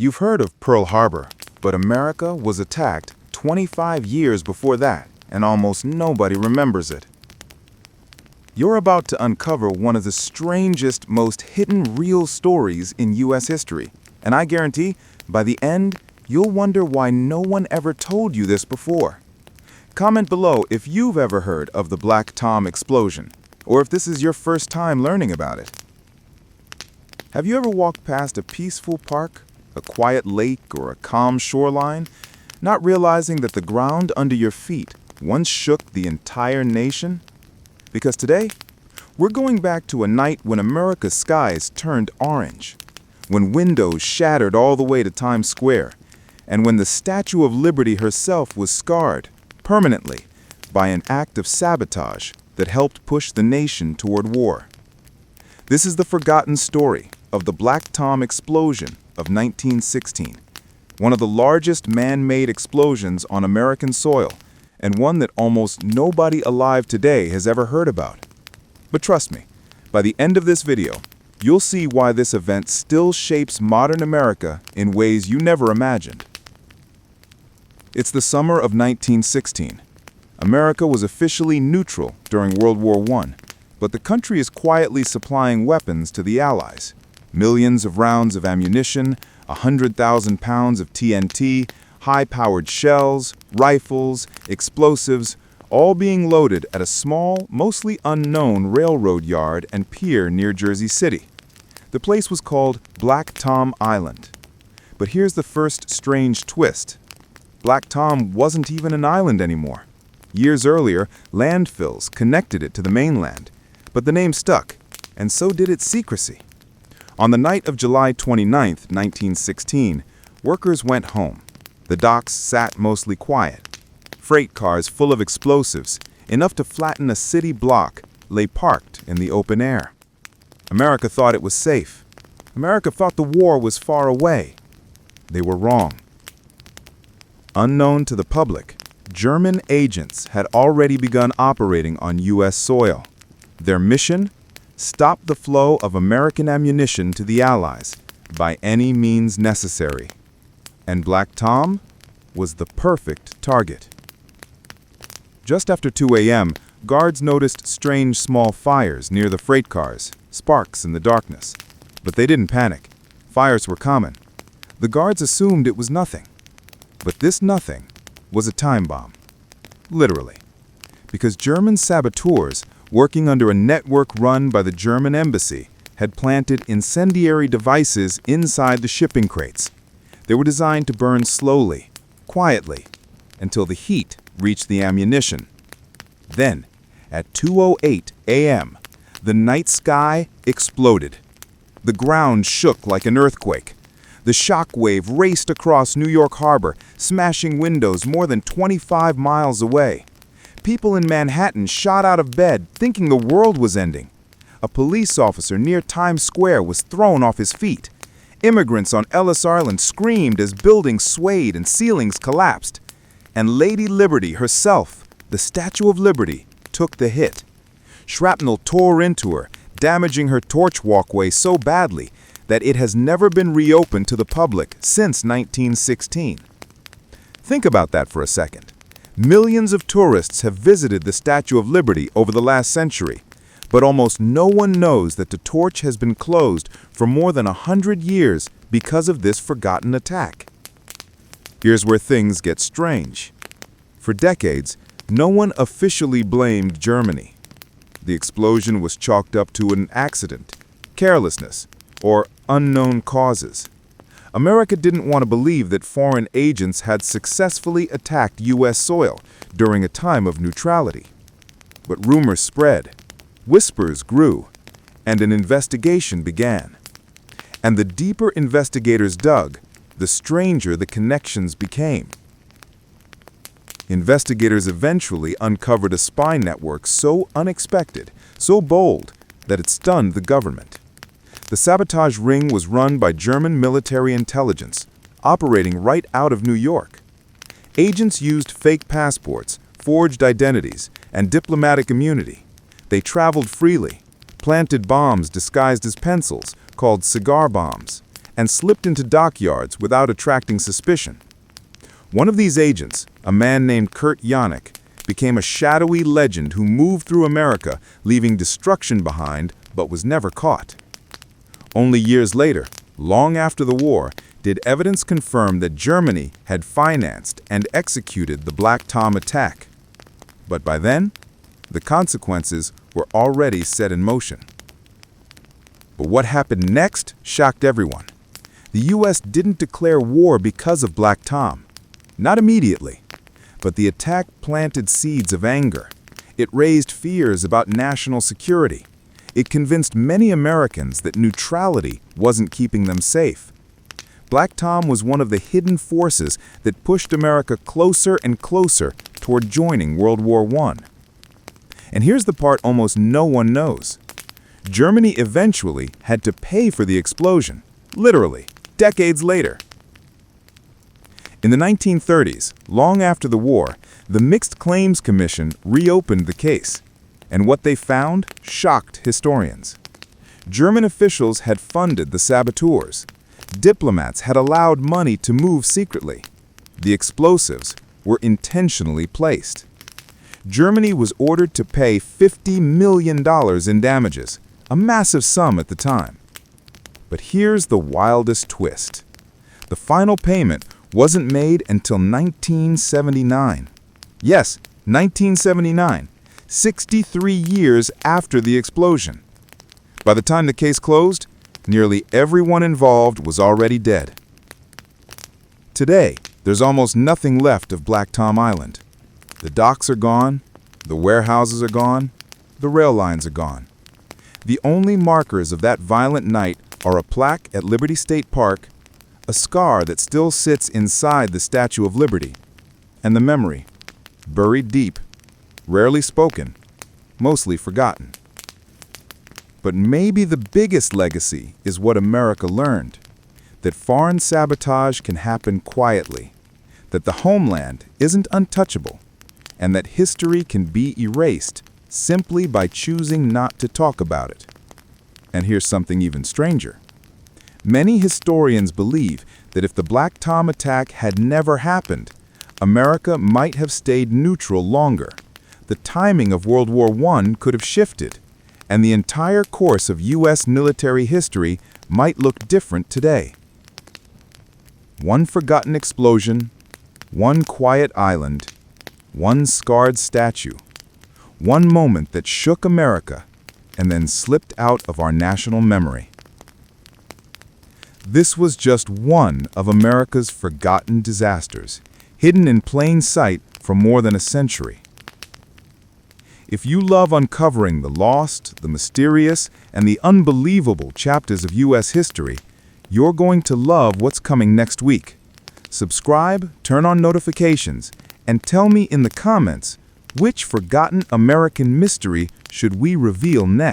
You've heard of Pearl Harbor, but America was attacked 25 years before that, and almost nobody remembers it. You're about to uncover one of the strangest, most hidden real stories in U.S. history, and I guarantee, by the end, you'll wonder why no one ever told you this before. Comment below if you've ever heard of the Black Tom explosion, or if this is your first time learning about it. Have you ever walked past a peaceful park, a quiet lake, or a calm shoreline, not realizing that the ground under your feet once shook the entire nation? Because today, we're going back to a night when America's skies turned orange, when windows shattered all the way to Times Square, and when the Statue of Liberty herself was scarred permanently by an act of sabotage that helped push the nation toward war. This is the forgotten story of the Black Tom explosion of 1916, one of the largest man-made explosions on American soil, and one that almost nobody alive today has ever heard about. But trust me, by the end of this video, you'll see why this event still shapes modern America in ways you never imagined. It's the summer of 1916. America was officially neutral during World War I, but the country is quietly supplying weapons to the Allies. Millions of rounds of ammunition, 100,000 pounds of TNT, high-powered shells, rifles, explosives, all being loaded at a small, mostly unknown railroad yard and pier near Jersey City. The place was called Black Tom Island. But here's the first strange twist. Black Tom wasn't even an island anymore. Years earlier, landfills connected it to the mainland, but the name stuck, and so did its secrecy. On the night of July 29, 1916, workers went home. The docks sat mostly quiet. Freight cars full of explosives, enough to flatten a city block, lay parked in the open air. America thought it was safe. America thought the war was far away. They were wrong. Unknown to the public, German agents had already begun operating on U.S. soil. Their mission? Stop the flow of American ammunition to the Allies by any means necessary. And Black Tom was the perfect target. Just after 2 a.m., guards noticed strange small fires near the freight cars, sparks in the darkness. But they didn't panic. Fires were common. The guards assumed it was nothing. But this nothing was a time bomb. Literally. Because German saboteurs, working under a network run by the German embassy, had planted incendiary devices inside the shipping crates. They were designed to burn slowly, quietly, until the heat reached the ammunition. Then, at 2:08 a.m., the night sky exploded. The ground shook like an earthquake. The shock wave raced across New York Harbor, smashing windows more than 25 miles away. People in Manhattan shot out of bed, thinking the world was ending. A police officer near Times Square was thrown off his feet. Immigrants on Ellis Island screamed as buildings swayed and ceilings collapsed. And Lady Liberty herself, the Statue of Liberty, took the hit. Shrapnel tore into her, damaging her torch walkway so badly that it has never been reopened to the public since 1916. Think about that for a second. Millions of tourists have visited the Statue of Liberty over the last century, but almost no one knows that the torch has been closed for more than 100 years because of this forgotten attack. Here's where things get strange. For decades, no one officially blamed Germany. The explosion was chalked up to an accident, carelessness, or unknown causes. America didn't want to believe that foreign agents had successfully attacked U.S. soil during a time of neutrality. But rumors spread, whispers grew, and an investigation began. And the deeper investigators dug, the stranger the connections became. Investigators eventually uncovered a spy network so unexpected, so bold, that it stunned the government. The sabotage ring was run by German military intelligence, operating right out of New York. Agents used fake passports, forged identities, and diplomatic immunity. They traveled freely, planted bombs disguised as pencils, called cigar bombs, and slipped into dockyards without attracting suspicion. One of these agents, a man named Kurt Yannick, became a shadowy legend who moved through America, leaving destruction behind, but was never caught. Only years later, long after the war, did evidence confirm that Germany had financed and executed the Black Tom attack. But by then, the consequences were already set in motion. But what happened next shocked everyone. The U.S. didn't declare war because of Black Tom. Not immediately. But the attack planted seeds of anger. It raised fears about national security. It convinced many Americans that neutrality wasn't keeping them safe. Black Tom was one of the hidden forces that pushed America closer and closer toward joining World War I. And here's the part almost no one knows. Germany eventually had to pay for the explosion, literally, decades later. In the 1930s, long after the war, the Mixed Claims Commission reopened the case, and what they found shocked historians. German officials had funded the saboteurs. Diplomats had allowed money to move secretly. The explosives were intentionally placed. Germany was ordered to pay $50 million in damages, a massive sum at the time. But here's the wildest twist. The final payment wasn't made until 1979. Yes, 1979, 63 years after the explosion. By the time the case closed, nearly everyone involved was already dead. Today, there's almost nothing left of Black Tom Island. The docks are gone, the warehouses are gone, the rail lines are gone. The only markers of that violent night are a plaque at Liberty State Park, a scar that still sits inside the Statue of Liberty, and the memory, buried deep, rarely spoken, mostly forgotten. But maybe the biggest legacy is what America learned, that foreign sabotage can happen quietly, that the homeland isn't untouchable, and that history can be erased simply by choosing not to talk about it. And here's something even stranger. Many historians believe that if the Black Tom attack had never happened, America might have stayed neutral longer. The timing of World War I could have shifted, and the entire course of U.S. military history might look different today. One forgotten explosion, one quiet island, one scarred statue, one moment that shook America and then slipped out of our national memory. This was just one of America's forgotten disasters, hidden in plain sight for more than a century. If you love uncovering the lost, the mysterious, and the unbelievable chapters of U.S. history, you're going to love what's coming next week. Subscribe, turn on notifications, and tell me in the comments which forgotten American mystery should we reveal next.